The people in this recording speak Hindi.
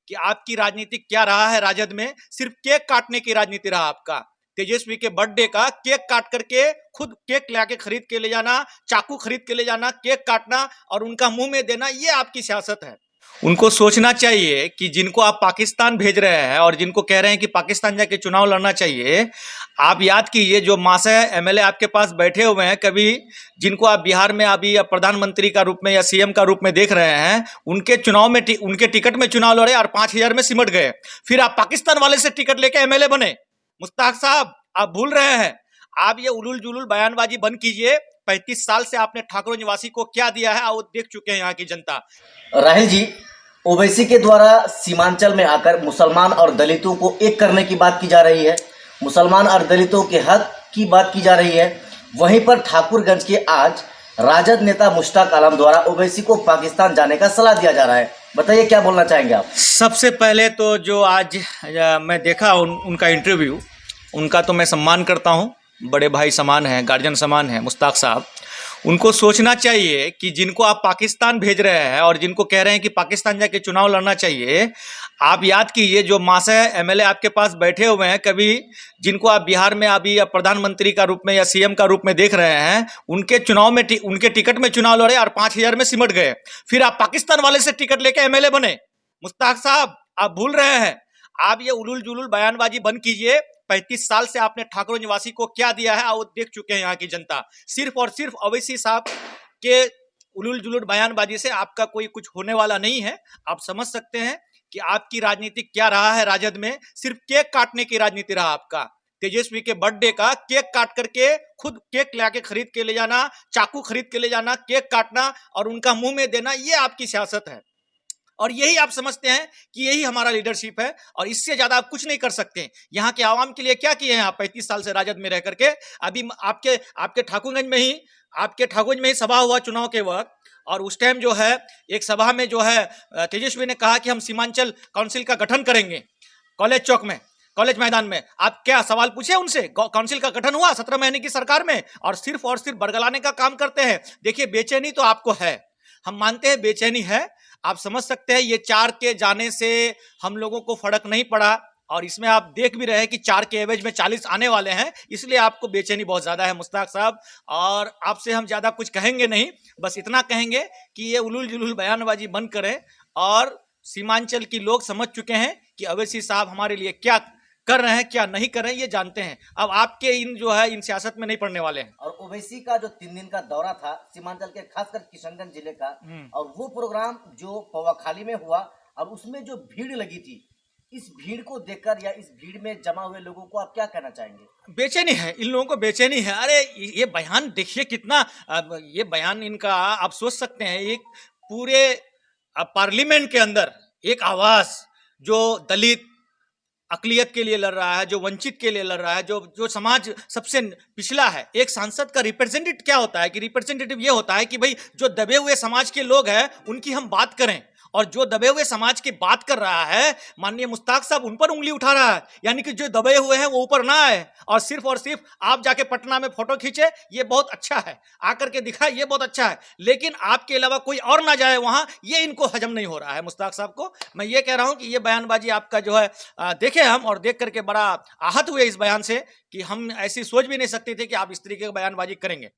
कि आपकी राजनीति क्या रहा है राजद में। सिर्फ केक काटने की राजनीति रहा आपका। तेजस्वी के बर्थडे का केक काट करके खुद केक लाके खरीद के ले जाना, चाकू खरीद के ले जाना, केक काटना और उनका मुंह में देना, ये आपकी सियासत है। उनको सोचना चाहिए कि जिनको आप पाकिस्तान भेज रहे हैं और जिनको कह रहे हैं कि पाकिस्तान जाके चुनाव लड़ना चाहिए, आप याद कीजिए जो मासे एमएलए आपके पास बैठे हुए हैं, कभी जिनको आप बिहार में अभी प्रधानमंत्री का रूप में या सीएम का रूप में देख रहे हैं, उनके चुनाव में उनके टिकट में चुनाव लड़े और 5,000 में सिमट गए। फिर आप पाकिस्तान वाले से टिकट लेके एमएलए बने। मुश्ताक साहब, आप भूल रहे हैं। आप ये उलूल जुलूल बयानबाजी बंद कीजिए। 35 साल से आपने ठाकुर निवासी को क्या दिया है वो देख चुके हैं यहाँ की जनता। राहिल जी, ओवैसी के द्वारा सीमांचल में आकर मुसलमान और दलितों को एक करने की बात की जा रही है, मुसलमान और दलितों के हक की बात की जा रही है। वहीं पर ठाकुरगंज के आज राजद नेता मुश्ताक आलम द्वारा ओवैसी को पाकिस्तान जाने का सलाह दिया जा रहा है। बताइए क्या बोलना चाहेंगे आप। सबसे पहले तो जो आज मैं देखा उनका इंटरव्यू, उनका तो मैं सम्मान करता हूँ, बड़े भाई समान हैं, गार्जियन समान हैं मुश्ताक साहब। उनको सोचना चाहिए कि जिनको आप पाकिस्तान भेज रहे हैं और जिनको कह रहे हैं कि पाकिस्तान जाके चुनाव लड़ना चाहिए, आप याद कीजिए जो मासे एमएलए आपके पास बैठे हुए हैं, कभी जिनको आप बिहार में अभी प्रधानमंत्री का रूप में या सीएम का रूप में देख रहे हैं, उनके चुनाव में उनके टिकट में चुनाव लड़े और 5,000 में सिमट गए। फिर आप पाकिस्तान वाले से टिकट लेके एमएलए बने। मुश्ताक साहब, आप भूल रहे हैं। आप ये उलूल जुलूल बयानबाजी बंद कीजिए। 35 साल से आपने ठाकुर निवासी को क्या दिया है वो देख चुके हैं यहाँ की जनता। सिर्फ और सिर्फ ओवैसी साहब के उलूल जुलूल बयानबाजी से आपका कोई कुछ होने वाला नहीं है। आप समझ सकते हैं कि आपकी राजनीति क्या रहा है राजद में। सिर्फ केक काटने की राजनीति रहा आपका। तेजस्वी के बर्थडे का केक काट करके खुद केक लाके खरीद के ले जाना, चाकू खरीद के ले जाना, केक काटना और उनका मुंह में देना, ये आपकी सियासत है। और यही आप समझते हैं कि यही हमारा लीडरशिप है और इससे ज्यादा आप कुछ नहीं कर सकते। यहाँ के आवाम के लिए क्या किए हैं आप 35 साल से राजद में रह करके। अभी आपके ठाकुरगंज में ही सभा हुआ चुनाव के वक्त, और उस टाइम जो है एक सभा में जो है तेजस्वी ने कहा कि हम सीमांचल काउंसिल का गठन करेंगे कॉलेज चौक में, कॉलेज मैदान में। आप क्या सवाल पूछे उनसे? काउंसिल का गठन हुआ 17 महीने की सरकार में और सिर्फ बरगलाने का काम करते हैं। देखिए, बेचैनी तो आपको है, हम मानते हैं बेचैनी है। आप समझ सकते हैं ये 4 के जाने से हम लोगों को फर्क नहीं पड़ा और इसमें आप देख भी रहे हैं कि 4 के एवरेज में 40 आने वाले हैं, इसलिए आपको बेचैनी बहुत ज्यादा है मुश्ताक साहब। और आपसे हम ज्यादा कुछ कहेंगे नहीं, बस इतना कहेंगे कि ये उलूल जुलूल बयानबाजी बंद करें। और सीमांचल की लोग समझ चुके हैं कि ओवैसी साहब हमारे लिए क्या कर रहे हैं, क्या नहीं कर रहे हैं, ये जानते हैं। अब आपके इन सियासत में नहीं पड़ने वाले हैं। और ओवैसी का जो 3 दिन का दौरा था सीमांचल के, खासकर किशनगंज जिले का, और वो प्रोग्राम जो पवाखाली में हुआ और उसमें जो भीड़ लगी थी, इस भीड़ को देखकर या इस भीड़ में जमा हुए लोगों को आप क्या कहना चाहेंगे? बेचैनी है, इन लोगों को बेचैनी है। अरे ये बयान देखिए कितना, ये बयान इनका आप सोच सकते हैं, एक पूरे पार्लियामेंट के अंदर एक आवाज जो दलित अकलियत के लिए लड़ रहा है, जो वंचित के लिए लड़ रहा है, जो समाज सबसे पिछला है। एक सांसद का रिप्रेजेंटेटिव क्या होता है कि रिप्रेजेंटेटिव ये होता है कि भाई जो दबे हुए समाज के लोग हैं उनकी हम बात करें, और जो दबे हुए समाज की बात कर रहा है माननीय मुश्ताक साहब उन पर उंगली उठा रहा है। यानी कि जो दबे हुए हैं वो ऊपर ना आए और सिर्फ आप जाके पटना में फोटो खींचे, ये बहुत अच्छा है, आकर के दिखाए, ये बहुत अच्छा है, लेकिन आपके अलावा कोई और ना जाए वहां, ये इनको हजम नहीं हो रहा है। मुश्ताक साहब को मैं ये कह रहा हूं कि ये बयानबाजी आपका जो है देखे हम, और देख करके बड़ा आहत हुए इस बयान से कि हम ऐसी सोच भी नहीं सकते थे कि आप इस तरीके की बयानबाजी करेंगे।